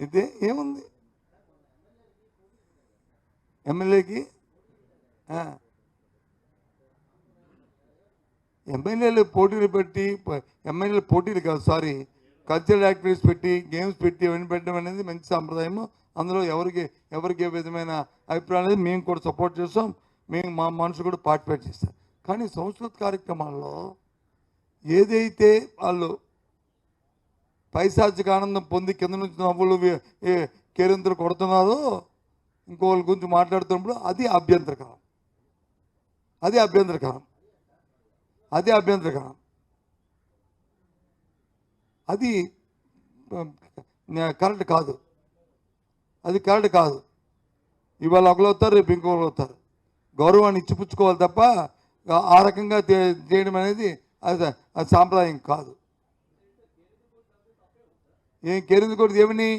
అయితే ఏముంది ఎమ్మెల్యేకి? ఎమ్మెల్యేలు పోటీలు పెట్టి, ఎమ్మెల్యేలు పోటీలు కాదు, సారీ, కల్చరల్ యాక్టివిటీస్ పెట్టి, గేమ్స్ పెట్టి ఇవన్నీ పెట్టడం అనేది మంచి సాంప్రదాయము. అందులో ఎవరికి ఏ విధమైన అభిప్రాయం అనేది మేము కూడా సపోర్ట్ చేస్తాం. మేము మా మనుషులు కూడా పార్టిసిపేట్ చేస్తాం. కానీ సంస్కృత కార్యక్రమాల్లో ఏదైతే వాళ్ళు పైశాచిక ఆనందం పొంది కింద నుంచి నవ్వులు కేరింతలు కొడుతున్నారో, ఇంకోళ్ళ గురించి మాట్లాడుతున్నప్పుడు అది అభ్యంతరకరం. అది అభ్యంతరకరం. అది కరెక్ట్ కాదు. అది కరెక్ట్ కాదు. ఇవాళ ఒకరు అవుతారు, రేపు ఇంకొకరు అవుతారు. గౌరవాన్ని ఇచ్చిపుచ్చుకోవాలి తప్ప ఆ రకంగా చేయడం అనేది అది సాంప్రదాయం కాదు. ఏం కేరింది కొడుతుంది ఏమని?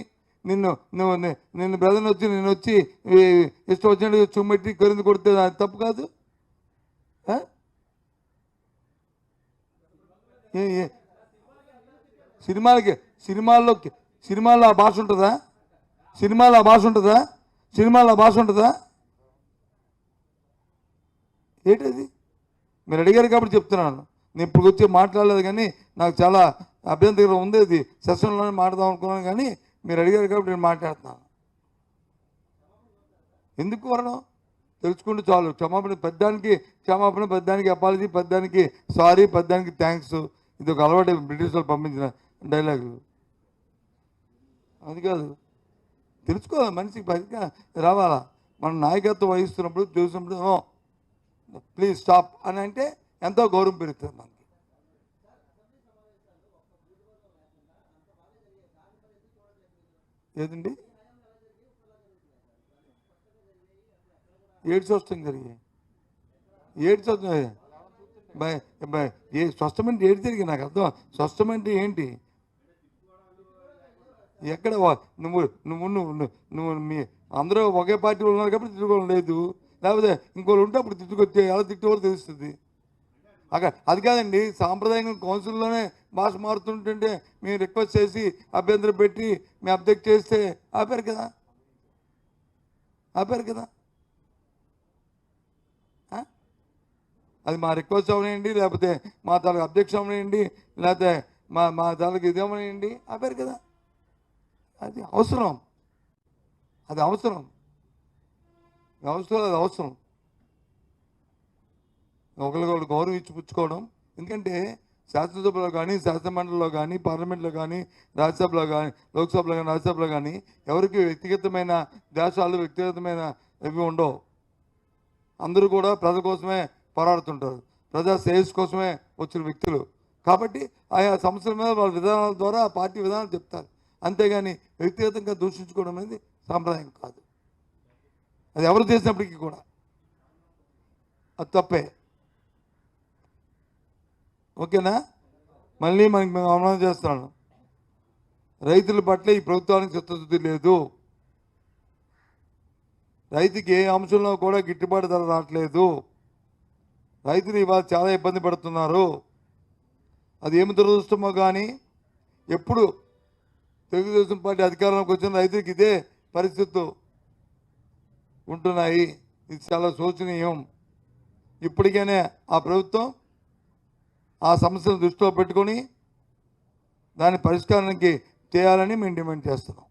నిన్ను బ్రదర్ని వచ్చి నేను వచ్చి ఇష్టం వచ్చినట్టు చుమ్మెట్టి కేరింది కొడితే అది తప్పు కాదు. సినిమాల్లో ఆ భాష ఉంటుందా? సినిమాలో ఆ భాష ఉంటుందా? ఏంటది? మీరు అడిగారు కాబట్టి చెప్తున్నాను. నేను ఇప్పుడు వచ్చి మాట్లాడలేదు, కానీ నాకు చాలా అభ్యంతరం ఉంది. అది సెషన్లోనే మాట్లాడదాం అనుకున్నాను, కానీ మీరు అడిగారు కాబట్టి నేను మాట్లాడుతున్నాను. ఎందుకు వరణం? తెలుసుకుంటే చాలు. క్షమాపణ పెద్దానికి అపాలజీ, పెద్దానికి సారీ, పెద్దానికి థ్యాంక్స్. ఇది ఒక అలవాటు బ్రిటిష్ వాళ్ళు పంపించిన డైలాగులు. అది కాదు, తెలుసుకోవాలి. మనిషికి బయటగా రావాలా. మనం నాయకత్వం వహిస్తున్నప్పుడు చూసినప్పుడు ప్లీజ్ స్టాప్ అని అంటే ఎంతో గౌరవం పెరుగుతుంది మనకి. ఏదండి? ఏడ్స్ వస్తుంది జరిగి స్వస్థమంటే ఏడు జరిగి నాకు అర్థం. స్వస్థమంటే ఏంటి? ఎక్కడ నువ్వు నువ్వు నువ్వు నువ్వు మీ అందరూ ఒకే పార్టీలో ఉన్నారు కాబట్టి తిట్టుకోవడం లేదు. లేకపోతే ఇంకోళ్ళు ఉంటే అప్పుడు తిట్టుకొచ్చే ఎలా తిట్టుకోవాలో తెలుస్తుంది. అక్కడ అది కాదండి, సాంప్రదాయంగా కౌన్సిల్లోనే భాష మారుతుంటుంటే మేము రిక్వెస్ట్ చేసి అభ్యంతరం పెట్టి మేము అబ్జెక్ట్ చేస్తే ఆపారు కదా. అది మా రిక్వెస్ట్ అవనేయండి, లేకపోతే మా తాలూకు అబ్జెక్షన్ అవనేయండి, లేకపోతే మా తాలూకు ఇది అవనేయండి, ఆపారు కదా. అది అవసరం. ఒకరికొకరు గౌరవం ఇచ్చిపుచ్చుకోవడం. ఎందుకంటే శాసనసభలో కానీ, శాసనమండలిలో కానీ, పార్లమెంట్లో కానీ, రాజ్యసభలో కానీ, లోక్సభలో కానీ, రాజ్యసభలో కానీ ఎవరికి వ్యక్తిగతమైన దేశాలు, వ్యక్తిగతమైన ఇవి ఉండవు. అందరూ కూడా ప్రజల కోసమే పోరాడుతుంటారు. ప్రజా శ్రేయస్సు కోసమే వచ్చిన వ్యక్తులు. కాబట్టి ఆయా సంస్థల మీద వాళ్ళ విధానాల ద్వారా పార్టీ విధానాలు చెప్తారు. అంతేగాని వ్యక్తిగతంగా దూషించుకోవడం అనేది సాంప్రదాయం కాదు. అది ఎవరు చేసినప్పటికీ కూడా అది తప్పే. ఓకేనా? మళ్ళీ మేము అనుమానం చేస్తున్నాను. రైతుల పట్ల ఈ ప్రభుత్వానికి చిత్తశుద్ధి లేదు. రైతుకి ఏ అంశంలో కూడా గిట్టుబాటు ధర రావట్లేదు. రైతులు ఇవాళ చాలా ఇబ్బంది పడుతున్నారు. అది ఏమి దురదృష్టమో కానీ ఎప్పుడు తెలుగుదేశం పార్టీ అధికారంలోకి వచ్చిన రైతులకి ఇదే పరిస్థితులు ఉంటున్నాయి. ఇది చాలా శోచనీయం. ఇప్పటికైనా ఆ ప్రభుత్వం ఆ సమస్యను దృష్టిలో పెట్టుకొని దాని పరిష్కారానికి చేయాలని మేము డిమాండ్ చేస్తున్నాం.